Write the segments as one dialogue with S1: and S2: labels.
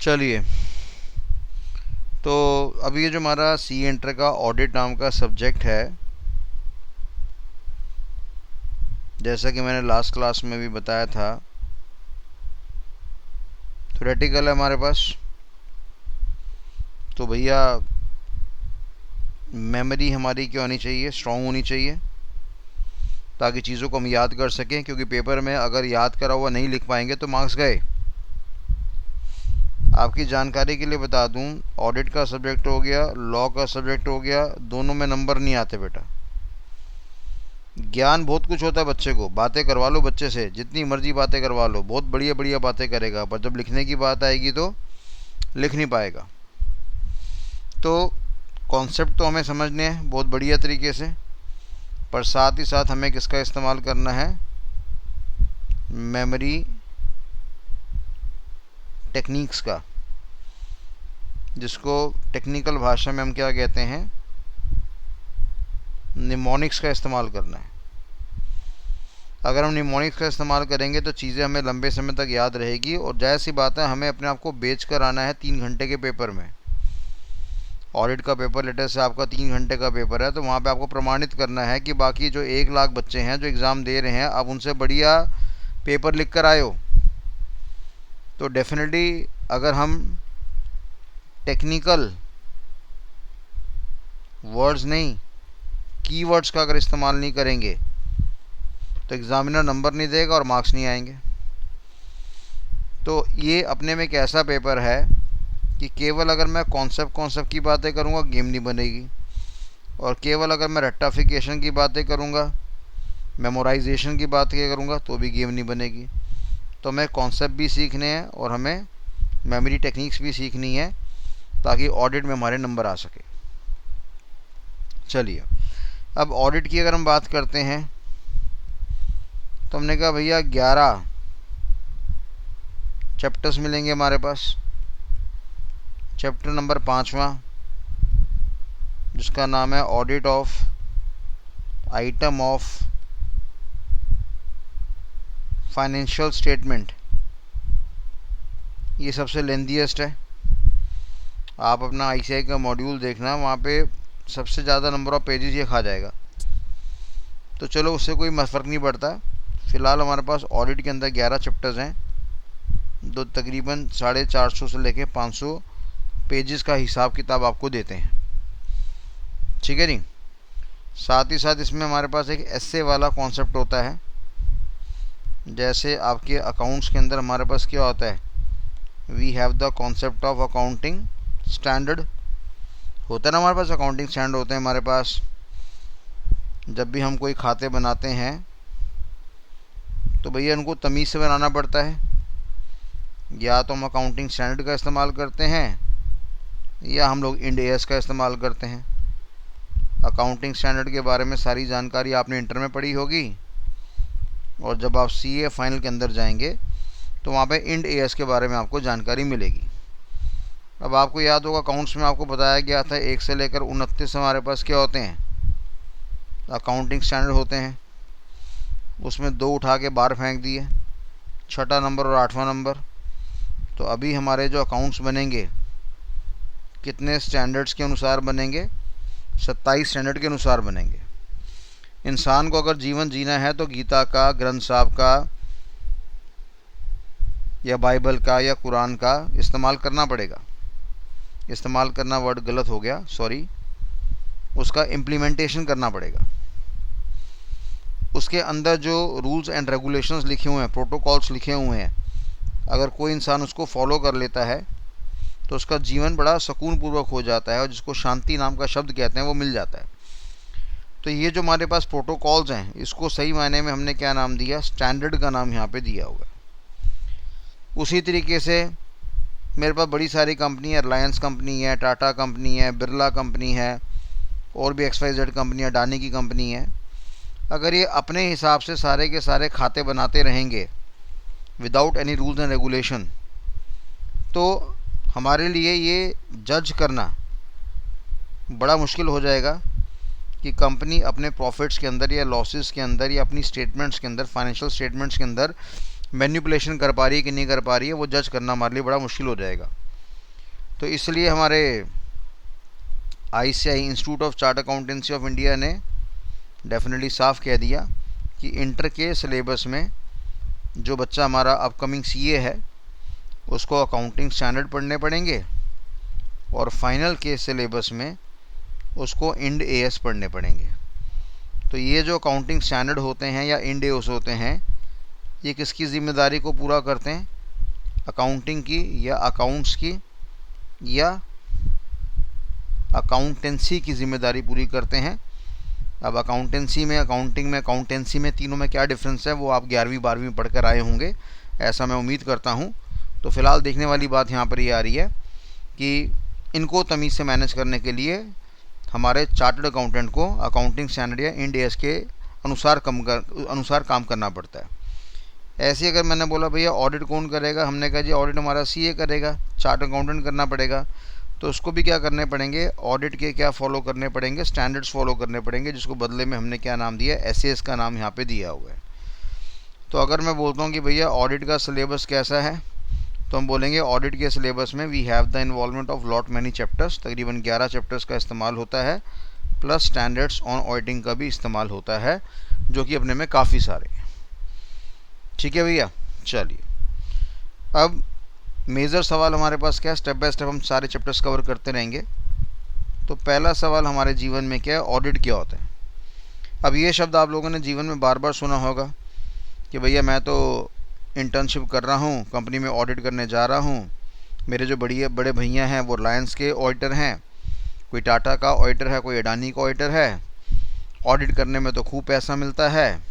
S1: चलिए, तो अब ये जो हमारा सी एंटर का ऑडिट नाम का सब्जेक्ट है, जैसा कि मैंने लास्ट क्लास में भी बताया था, थ्योरेटिकल है हमारे पास। तो भैया मेमोरी हमारी क्या होनी चाहिए, स्ट्रॉन्ग होनी चाहिए, ताकि चीज़ों को हम याद कर सकें। क्योंकि पेपर में अगर याद करा हुआ नहीं लिख पाएंगे तो मार्क्स गए। आपकी जानकारी के लिए बता दूं, ऑडिट का सब्जेक्ट हो गया, लॉ का सब्जेक्ट हो गया, दोनों में नंबर नहीं आते बेटा। ज्ञान बहुत कुछ होता है बच्चे को, बातें करवा लो बच्चे से, जितनी मर्जी बातें करवा लो, बहुत बढ़िया बढ़िया बातें करेगा, पर जब लिखने की बात आएगी तो लिख नहीं पाएगा। तो कॉन्सेप्ट तो हमें समझने हैं बहुत बढ़िया तरीके से, पर साथ ही साथ हमें किसका इस्तेमाल करना है, मेमोरी टेक्निक्स का, जिसको टेक्निकल भाषा में हम क्या कहते हैं, निमोनिक्स का इस्तेमाल करना है। अगर हम निमोनिक्स का इस्तेमाल करेंगे तो चीज़ें हमें लंबे समय तक याद रहेगी। और जाहिर सी बात है, हमें अपने आप को बेच कर आना है 3 घंटे के पेपर में। ऑडिट का पेपर लेटर से आपका 3 घंटे का पेपर है, तो वहाँ पे आपको प्रमाणित करना है कि बाकी जो 1 लाख बच्चे हैं जो एग्ज़ाम दे रहे हैं, आप उनसे बढ़िया पेपर लिख कर आए हो। तो डेफिनेटली अगर हम टेक्निकल वर्ड्स नहीं, कीवर्ड्स का अगर इस्तेमाल नहीं करेंगे तो एग्ज़ामिनर नंबर नहीं देगा और मार्क्स नहीं आएंगे। तो ये अपने में एक ऐसा पेपर है कि केवल अगर मैं कॉन्सेप्ट की बातें करूँगा गेम नहीं बनेगी, और केवल अगर मैं रट्टाफिकेशन की बातें करूँगा, मेमोराइजेशन की बातें करूँगा तो भी गेम नहीं बनेगी। तो हमें कॉन्सेप्ट भी सीखने हैं और हमें मेमोरी टेक्निक्स भी सीखनी है, ताकि ऑडिट में हमारे नंबर आ सके। चलिए, अब ऑडिट की अगर हम बात करते हैं तो हमने कहा भैया 11 चैप्टर्स मिलेंगे हमारे पास। चैप्टर नंबर 5वां, जिसका नाम है audit of item of financial statement, ये सबसे लेंथीएस्ट है। आप अपना आईसीआई का मॉड्यूल देखना, वहाँ पे सबसे ज़्यादा नंबर ऑफ पेजेस ये खा जाएगा। तो चलो, उससे कोई फ़र्क नहीं पड़ता। फ़िलहाल हमारे पास ऑडिट के अंदर 11 चैप्टर्स हैं, जो तकरीबन 450 से लेके 500 पेजेस का हिसाब किताब आपको देते हैं। ठीक है जी। साथ ही साथ इसमें हमारे पास एक एस्से वाला कॉन्सेप्ट होता है। जैसे आपके अकाउंट्स के अंदर हमारे पास क्या होता है, we have the concept of accounting standard होता है ना, हमारे पास अकाउंटिंग स्टैंडर्ड होते हैं हमारे पास। जब भी हम कोई खाते बनाते हैं तो भैया उनको तमीज़ से बनाना पड़ता है। या तो हम अकाउंटिंग स्टैंडर्ड का इस्तेमाल करते हैं, या हम लोग इंड एएस का इस्तेमाल करते हैं। अकाउंटिंग स्टैंडर्ड के बारे में सारी जानकारी आपने इंटर में पढ़ी होगी, और जब आप सीए फाइनल के अंदर जाएंगे तो वहाँ पे इंड एएस के बारे में आपको जानकारी मिलेगी। अब आपको याद होगा, अकाउंट्स में आपको बताया गया था 1 से लेकर 29 हमारे पास क्या होते हैं, अकाउंटिंग स्टैंडर्ड होते हैं। उसमें 2 उठा के बाहर फेंक दिए, 6ठा नंबर और 8वां नंबर। तो अभी हमारे जो अकाउंट्स बनेंगे कितने स्टैंडर्ड्स के अनुसार बनेंगे, 27 स्टैंडर्ड के अनुसार बनेंगे। इंसान को अगर जीवन जीना है तो गीता का, ग्रंथ साहब का, या बाइबल का, या कुरान का इस्तेमाल करना पड़ेगा। इस्तेमाल करना वर्ड गलत हो गया, सॉरी, उसका इम्प्लीमेंटेशन करना पड़ेगा। उसके अंदर जो रूल्स एंड रेगुलेशंस लिखे हुए हैं, प्रोटोकॉल्स लिखे हुए हैं, अगर कोई इंसान उसको फॉलो कर लेता है तो उसका जीवन बड़ा सुकून पूर्वक हो जाता है, और जिसको शांति नाम का शब्द कहते हैं वो मिल जाता है। तो ये जो हमारे पास प्रोटोकॉल्स हैं, इसको सही मायने में हमने क्या नाम दिया, स्टैंडर्ड का नाम यहाँ पे दिया हुआ है। उसी तरीके से मेरे पास बड़ी सारी कंपनी है, रिलायंस कंपनी है, टाटा कंपनी है, बिरला कंपनी है, और भी XYZ कंपनी है, अडानी की कंपनी है। अगर ये अपने हिसाब से सारे के सारे खाते बनाते रहेंगे without any rules and regulation, तो हमारे लिए ये जज करना बड़ा मुश्किल हो जाएगा कि कंपनी अपने प्रॉफिट्स के अंदर या लॉसेस के अंदर या अपनी स्टेटमेंट्स के अंदर, फाइनेंशियल स्टेटमेंट्स के अंदर मैनिपुलेशन कर पा रही है कि नहीं कर पा रही है। वो जज करना हमारे लिए बड़ा मुश्किल हो जाएगा। तो इसलिए हमारे ICAI institute of chart accountancy of India ने डेफिनेटली साफ कह दिया कि इंटर के सिलेबस में जो बच्चा हमारा अपकमिंग CA है उसको अकाउंटिंग स्टैंडर्ड पढ़ने पड़ेंगे, और फाइनल के सिलेबस में उसको इंड AS पढ़ने पड़ेंगे। तो ये जो अकाउंटिंग स्टैंडर्ड होते हैं या इंड AS होते हैं, ये किसकी ज़िम्मेदारी को पूरा करते हैं? अकाउंटिंग की या अकाउंट्स की या अकाउंटेंसी की ज़िम्मेदारी पूरी करते हैं। अब अकाउंटेंसी में, अकाउंटिंग में, अकाउंटेंसी में, तीनों में क्या डिफरेंस है वो आप 11वीं 12वीं पढ़ कर आए होंगे, ऐसा मैं उम्मीद करता हूँ। तो फ़िलहाल देखने वाली बात यहाँ पर ये आ रही है कि इनको तमीज़ से मैनेज करने के लिए हमारे चार्टर्ड अकाउंटेंट को अकाउंटिंग स्टैंडर्ड या इंड AS के अनुसार काम करना पड़ता है। ऐसे अगर मैंने बोला भैया ऑडिट कौन करेगा, हमने कहा जी ऑडिट हमारा CA करेगा, चार्ट अकाउंटेंट करना पड़ेगा, तो उसको भी क्या करने पड़ेंगे? ऑडिट के क्या फॉलो करने पड़ेंगे? स्टैंडर्ड्स फॉलो करने पड़ेंगे, जिसको बदले में हमने क्या नाम दिया? SAS का नाम यहाँ पे दिया हुआ है। तो अगर मैं बोलता हूँ कि भैया ऑडिट का सिलेबस कैसा है, तो हम बोलेंगे ऑडिट के सिलेबस में we have the involvement of lot many chapters, तकरीबन 11 चैप्टर्स का इस्तेमाल होता है, प्लस स्टैंडर्ड्स ऑन ऑडिटिंग का भी इस्तेमाल होता है, जो कि अपने में काफ़ी सारे। ठीक है भैया, चलिए अब मेजर सवाल हमारे पास क्या है, स्टेप बाय स्टेप हम सारे चैप्टर्स कवर करते रहेंगे। तो पहला सवाल हमारे जीवन में क्या है? ऑडिट क्या होता है। अब ये शब्द आप लोगों ने जीवन में बार बार सुना होगा कि भैया मैं तो इंटर्नशिप कर रहा हूँ, कंपनी में ऑडिट करने जा रहा हूँ, मेरे जो बड़े भैया हैं वो रिलायंस के ऑडिटर हैं, कोई टाटा का ऑडिटर है, कोई अडानी का ऑडिटर है, ऑडिट करने में तो खूब पैसा मिलता है।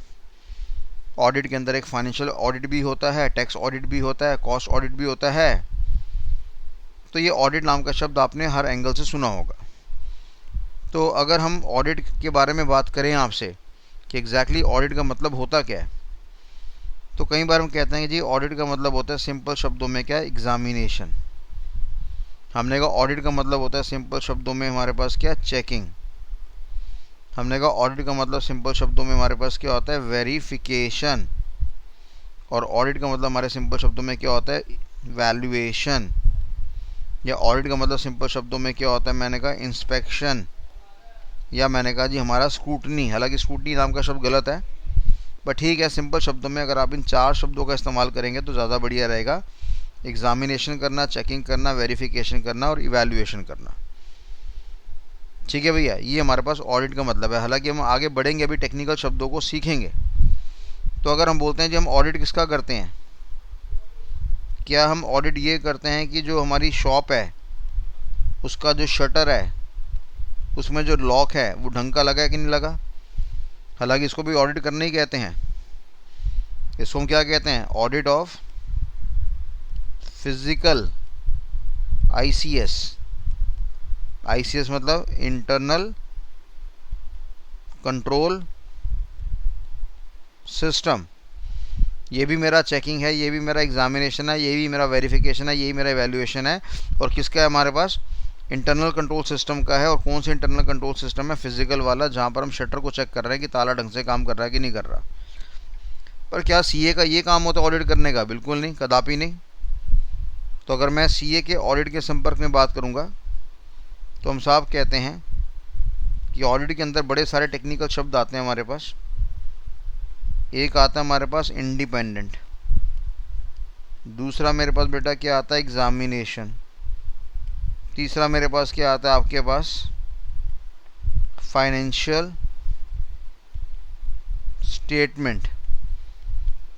S1: ऑडिट के अंदर एक फाइनेंशियल ऑडिट भी होता है, टैक्स ऑडिट भी होता है, कॉस्ट ऑडिट भी होता है। तो ये ऑडिट नाम का शब्द आपने हर एंगल से सुना होगा। तो अगर हम ऑडिट के बारे में बात करें आपसे कि एग्जैक्टली ऑडिट का मतलब होता क्या है, तो कई बार हम कहते हैं कि जी ऑडिट का मतलब होता है सिंपल शब्दों में क्या है? एग्जामिनेशन। हमने कहा ऑडिट का मतलब होता है सिंपल शब्दों में हमारे पास क्या? चेकिंग। हमने कहा ऑडिट का मतलब सिंपल शब्दों में हमारे पास क्या होता है? वेरिफिकेशन। और ऑडिट का मतलब हमारे सिंपल शब्दों में क्या होता है? वैल्यूएशन। या ऑडिट का मतलब सिंपल शब्दों में क्या होता है? मैंने कहा इंस्पेक्शन, या मैंने कहा जी हमारा स्क्रूटनी। हालांकि स्क्रूटनी नाम का शब्द गलत है, बट ठीक है, सिंपल शब्दों में अगर आप इन 4 शब्दों का इस्तेमाल करेंगे तो ज़्यादा बढ़िया रहेगा। एग्जामिनेशन करना, चेकिंग करना, वेरिफिकेशन करना और इवैल्यूएशन करना। ठीक है भैया, ये हमारे पास ऑडिट का मतलब है। हालांकि हम आगे बढ़ेंगे, अभी टेक्निकल शब्दों को सीखेंगे। तो अगर हम बोलते हैं जी हम ऑडिट किसका करते हैं, क्या हम ऑडिट ये करते हैं कि जो हमारी शॉप है उसका जो शटर है उसमें जो लॉक है वो ढंग का लगा है कि नहीं लगा? हालांकि इसको भी ऑडिट करना ही कहते हैं। इसको हम क्या कहते हैं? ऑडिट ऑफ फिजिकल, ICS मतलब इंटरनल कंट्रोल सिस्टम। ये भी मेरा चेकिंग है, ये भी मेरा एग्जामिनेशन है, ये भी मेरा वेरिफिकेशन है, ये भी मेरा इवैल्यूएशन है। और किसका है हमारे पास? इंटरनल कंट्रोल सिस्टम का है। और कौन से इंटरनल कंट्रोल सिस्टम है? फिजिकल वाला, जहाँ पर हम शटर को चेक कर रहे हैं कि ताला ढंग से काम कर रहा है कि नहीं कर रहा। पर क्या CA का ये काम होता है ऑडिट करने का? बिल्कुल नहीं, कदापि नहीं। तो अगर मैं CA के ऑडिट के संपर्क में बात करूँगा तो हम साहब कहते हैं कि ऑडिट के अंदर बड़े सारे टेक्निकल शब्द आते हैं हमारे पास। एक आता है हमारे पास इंडिपेंडेंट, दूसरा मेरे पास बेटा क्या आता है? एग्जामिनेशन, तीसरा मेरे पास क्या आता है आपके पास? Financial statement.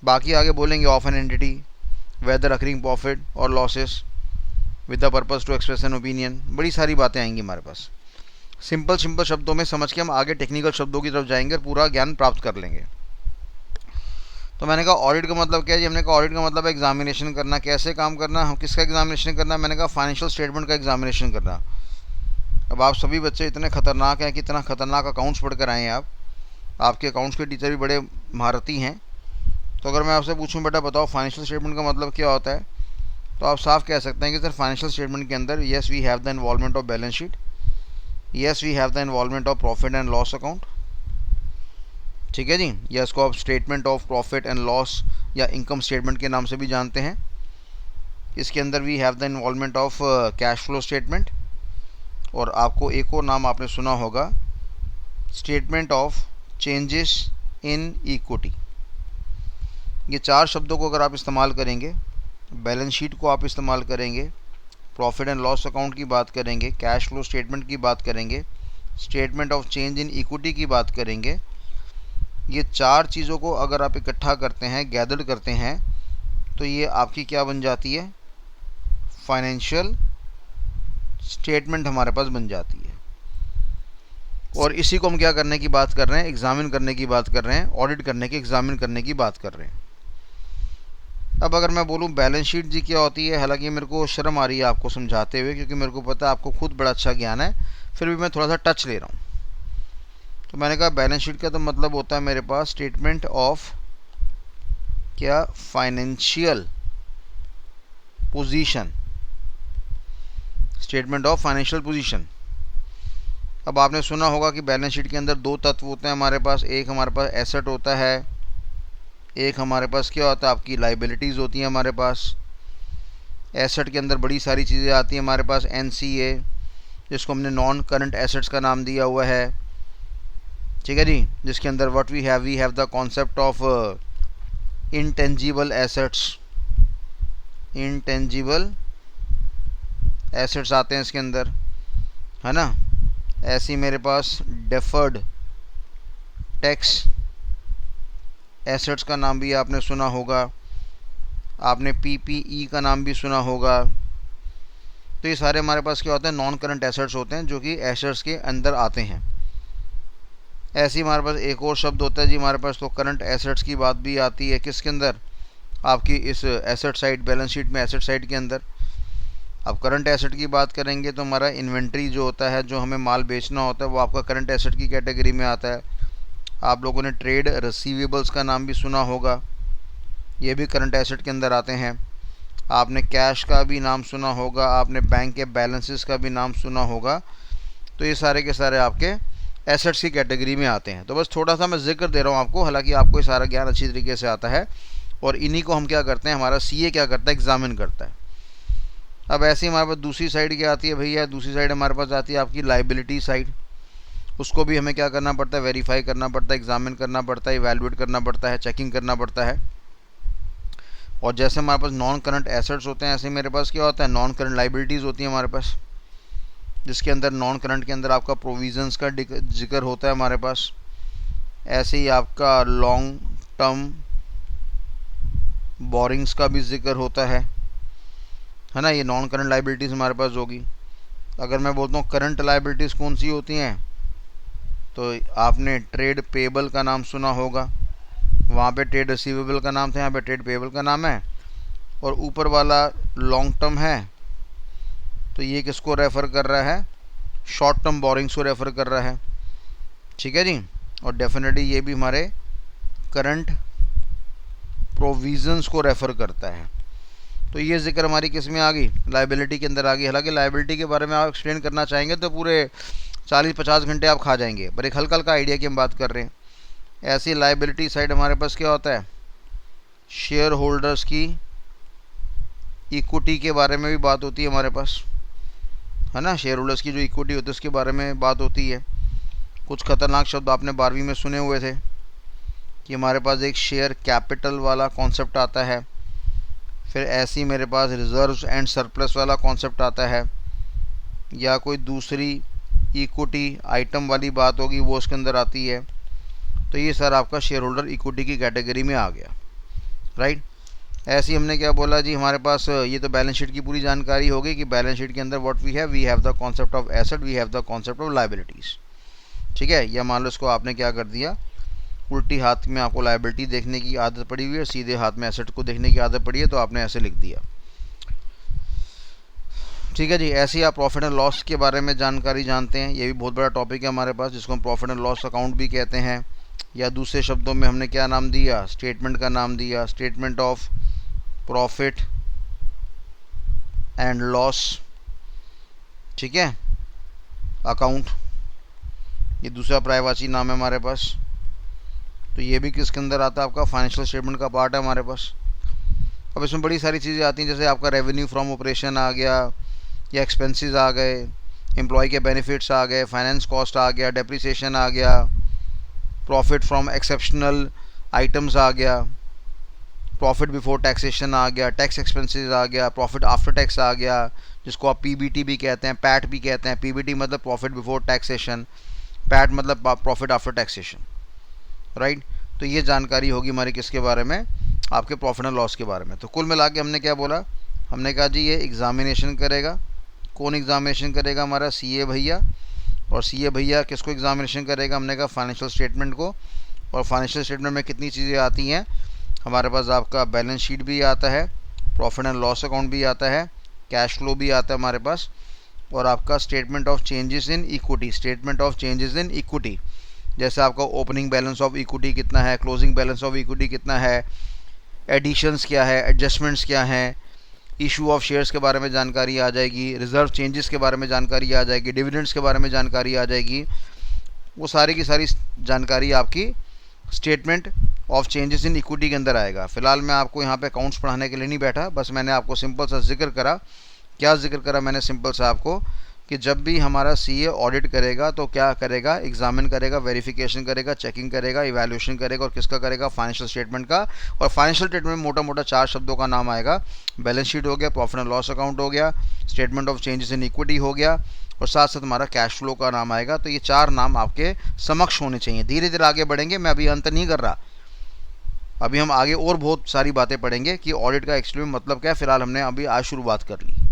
S1: बाकी आगे बोलेंगे of an entity, whether occurring profit और losses with the purpose to express an opinion. बड़ी सारी बातें आएंगी हमारे पास। सिंपल शब्दों में समझ के हम आगे टेक्निकल शब्दों की तरफ जाएंगे और पूरा ज्ञान प्राप्त कर लेंगे। तो मैंने कहा ऑडिट का मतलब क्या है जी? हमने कहा ऑडिट का मतलब एग्जामिनेशन करना। कैसे काम करना? हम किसका एग्जामिनेशन करना? मैंने कहा फाइनेंशियल स्टेटमेंट का एग्जामिनेशन करना। अब आप सभी बच्चे इतने खतरनाक हैं कि इतना खतरनाक अकाउंट्स पढ़ कर आए हैं आपके अकाउंट्स के टीचर भी बड़े महारती हैं। तो अगर मैं आपसे पूछूं बेटा बताओ फाइनेंशियल स्टेटमेंट का मतलब क्या होता है, तो आप साफ कह सकते हैं कि सर फाइनेंशियल स्टेटमेंट के अंदर yes we have the involvement of balance sheet, yes we have the involvement of profit and loss account. ठीक है जी, या इसको आप statement of profit and loss या इनकम स्टेटमेंट के नाम से भी जानते हैं। इसके अंदर we have the involvement of cash flow statement, और आपको एक और नाम आपने सुना होगा, statement of changes in equity. ये चार शब्दों को अगर आप इस्तेमाल करेंगे, बैलेंस शीट को आप इस्तेमाल करेंगे, प्रॉफिट एंड लॉस अकाउंट की बात करेंगे, कैश फ्लो स्टेटमेंट की बात करेंगे, statement of change in equity की बात करेंगे, ये चार चीज़ों को अगर आप इकट्ठा करते हैं, गैदर करते हैं, तो ये आपकी क्या बन जाती है, फाइनेंशियल स्टेटमेंट हमारे पास बन जाती है। और इसी को हम क्या करने की बात कर रहे हैं, एग्जामिन करने की बात कर रहे हैं, ऑडिट करने की, एग्जामिन करने की बात कर रहे हैं। अब अगर मैं बोलूं बैलेंस शीट जी क्या होती है, हालांकि मेरे को शर्म आ रही है आपको समझाते हुए, क्योंकि मेरे को पता है आपको खुद बड़ा अच्छा ज्ञान है, फिर भी मैं थोड़ा सा टच ले रहा हूँ। तो मैंने कहा बैलेंस शीट का तो मतलब होता है मेरे पास स्टेटमेंट ऑफ क्या, financial position, statement of financial position. अब आपने सुना होगा कि बैलेंस शीट के अंदर दो तत्व होते हैं हमारे पास, एक हमारे पास एसेट होता है, एक हमारे पास क्या होता है, आपकी लाइबिलिटीज़ होती हैं हमारे पास। एसेट के अंदर बड़ी सारी चीज़ें आती हैं हमारे पास, एनसीए, जिसको हमने नॉन करंट एसेट्स का नाम दिया हुआ है, ठीक है जी, जिसके अंदर what we have the concept of intangible assets, intangible assets आते हैं इसके अंदर, है ना। ऐसे ही मेरे पास डेफर्ड टैक्स एसेट्स का नाम भी आपने सुना होगा, आपने पीपीई का नाम भी सुना होगा। तो ये सारे हमारे पास क्या होते हैं, नॉन करंट एसेट्स होते हैं, जो कि एसेट्स के अंदर आते हैं। ऐसे ही हमारे पास एक और शब्द होता है जी हमारे पास, तो करंट एसेट्स की बात भी आती है किसके अंदर, आपकी इस एसेट साइड, बैलेंस शीट में एसेट साइड के अंदर। अब करंट एसेट की बात करेंगे तो हमारा इन्वेंट्री जो होता है, जो हमें माल बेचना होता है, वो आपका करंट एसेट की कैटेगरी में आता है। आप लोगों ने ट्रेड रिसीवेबल्स का नाम भी सुना होगा, ये भी करंट एसेट के अंदर आते हैं। आपने कैश का भी नाम सुना होगा, आपने बैंक के बैलेंसेस का भी नाम सुना होगा। तो ये सारे के सारे आपके एसेट्स की कैटेगरी में आते हैं। तो बस थोड़ा सा मैं जिक्र दे रहा हूँ आपको, हालांकि आपको ये सारा ज्ञान अच्छी तरीके से आता है, और इन्हीं को हम क्या करते हैं, हमारा सीए क्या करता है, एग्जामिन करता है। अब ऐसे ही हमारे पास दूसरी साइड क्या आती है भैया, दूसरी साइड हमारे पास आती है आपकी लाइबिलिटी साइड। उसको भी हमें क्या करना पड़ता है, वेरीफाई करना पड़ता है, एग्जामिन करना पड़ता है, इवैल्यूएट करना पड़ता है, चेकिंग करना पड़ता है। और जैसे हमारे पास नॉन करंट एसेट्स होते हैं, ऐसे मेरे पास क्या होता है, नॉन करंट लाइबिलिटीज़ होती हैं हमारे पास, जिसके अंदर नॉन करंट के अंदर आपका प्रोविजंस का जिक्र होता है हमारे पास। ऐसे ही आपका लॉन्ग टर्म बोरिंग्स का भी जिक्र होता है ना। ये नॉन करंट लाइबिलिटीज़ हमारे पास होगी। अगर मैं बोलता हूँ करंट लाइबिलिटीज़ कौन सी होती हैं, तो आपने ट्रेड पेबल का नाम सुना होगा, वहाँ पे ट्रेड रिसीवेबल का नाम था, यहाँ पे ट्रेड पेबल का नाम है। और ऊपर वाला लॉन्ग टर्म है, तो ये किसको रेफ़र कर रहा है, शॉर्ट टर्म बोरिंग्स को रेफ़र कर रहा है, ठीक है जी। और डेफिनेटली ये भी हमारे करंट प्रोविजंस को रेफ़र करता है। तो ये जिक्र हमारी किस में आ गई, लाइबिलिटी के अंदर आ गई। हालांकि लाइबिलिटी के बारे में आप एक्सप्लेन करना चाहेंगे तो पूरे 40-50 घंटे आप खा जाएंगे, पर एक हल्का हल्का आइडिया की हम बात कर रहे हैं। ऐसी लाइबिलिटी साइड हमारे पास क्या होता है, शेयर होल्डर्स की इक्विटी के बारे में भी बात होती है हमारे पास, है ना। शेयर होल्डर्स की जो इक्विटी होती है उसके बारे में बात होती है। कुछ खतरनाक शब्द आपने 12वीं में सुने हुए थे कि हमारे पास एक शेयर कैपिटल वाला कॉन्सेप्ट आता है, फिर ऐसी मेरे पास रिजर्व्स एंड सरप्लस वाला कॉन्सेप्ट आता है, या कोई दूसरी इक्विटी आइटम वाली बात होगी वो उसके अंदर आती है। तो ये सर आपका शेयर होल्डर इक्विटी की कैटेगरी में आ गया, राइट। ऐसे ही हमने क्या बोला जी, हमारे पास ये तो बैलेंस शीट की पूरी जानकारी हो गई कि बैलेंस शीट के अंदर what we have the concept of asset, we have the concept of liabilities, ठीक है। या मान लो इसको आपने क्या कर दिया, उल्टी हाथ में आपको लाइबिलिटी देखने की आदत पड़ी हुई है, सीधे हाथ में एसेट को देखने की आदत पड़ी है, तो आपने ऐसे लिख दिया, ठीक है जी। ऐसे ही आप प्रॉफिट एंड लॉस के बारे में जानकारी जानते हैं, ये भी बहुत बड़ा टॉपिक है हमारे पास, जिसको हम प्रॉफिट एंड लॉस अकाउंट भी कहते हैं, या दूसरे शब्दों में हमने क्या नाम दिया, स्टेटमेंट का नाम दिया, statement of profit and loss, ठीक है, अकाउंट। ये दूसरा पर्यायवाची नाम है हमारे पास। तो ये भी किसके अंदर आता है, आपका फाइनेंशियल स्टेटमेंट का पार्ट है हमारे पास। अब इसमें बड़ी सारी चीज़ें आती हैं, जैसे आपका रेवेन्यू फ्रॉम ऑपरेशन आ गया, या एक्सपेंसेस आ गए, एम्प्लॉय के बेनिफिट्स आ गए, फाइनेंस कॉस्ट आ गया, डेप्रिसिएशन आ गया, प्रॉफिट फ्रॉम एक्सेप्शनल आइटम्स आ गया, प्रॉफिट बिफोर टैक्सेशन आ गया, टैक्स एक्सपेंसेस आ गया, प्रॉफिट आफ्टर टैक्स आ गया, जिसको आप पीबीटी भी कहते हैं, पैट भी कहते हैं। पीबीटी मतलब प्रॉफिट बिफोर टैक्सेशन, पैट मतलब प्रॉफिट आफ्टर टैक्सेशन, राइट। तो ये जानकारी होगी हमारी किसके बारे में, आपके प्रॉफिट एंड लॉस के बारे में। तो कुल मिला के हमने क्या बोला, हमने कहा जी ये एग्जामिनेशन करेगा। कौन एग्जामिनेशन करेगा, हमारा सीए भैया। और सीए भैया किसको एग्जामिनेशन करेगा, हमने कहा फाइनेंशियल स्टेटमेंट को। और फाइनेंशियल स्टेटमेंट में कितनी चीज़ें आती हैं हमारे पास, आपका बैलेंस शीट भी आता है, प्रॉफिट एंड लॉस अकाउंट भी आता है, कैश फ्लो भी आता है हमारे पास, और आपका statement of changes in equity, statement of changes in equity, जैसे आपका ओपनिंग बैलेंस ऑफ इक्विटी कितना है, क्लोजिंग बैलेंस ऑफ इक्विटी कितना है, एडिशंस क्या है, एडजस्टमेंट्स क्या हैं, इशू ऑफ शेयर्स के बारे में जानकारी आ जाएगी, रिजर्व चेंजेस के बारे में जानकारी आ जाएगी, डिविडेंड्स के बारे में जानकारी आ जाएगी। वो सारी की सारी जानकारी आपकी statement of changes in equity के अंदर आएगा। फिलहाल मैं आपको यहाँ पे अकाउंट्स पढ़ाने के लिए नहीं बैठा, बस मैंने आपको सिंपल सा जिक्र करा। क्या जिक्र करा मैंने सिंपल सा आपको, कि जब भी हमारा सीए ऑडिट करेगा तो क्या करेगा, एग्जामिन करेगा, वेरिफिकेशन करेगा, चेकिंग करेगा, इवैल्यूएशन करेगा, और किसका करेगा, फाइनेंशियल स्टेटमेंट का। और फाइनेंशियल स्टेटमेंट में मोटा मोटा 4 शब्दों का नाम आएगा, बैलेंस शीट हो गया, प्रॉफिट एंड लॉस अकाउंट हो गया, statement of changes in equity हो गया, और साथ साथ हमारा कैश फ्लो का नाम आएगा। तो ये 4 नाम आपके समक्ष होने चाहिए। धीरे धीरे आगे बढ़ेंगे, मैं अभी अंत नहीं कर रहा, अभी हम आगे और बहुत सारी बातें पढ़ेंगे कि ऑडिट का एक्चुअली मतलब क्या है। फिलहाल हमने अभी आज शुरुआत कर ली।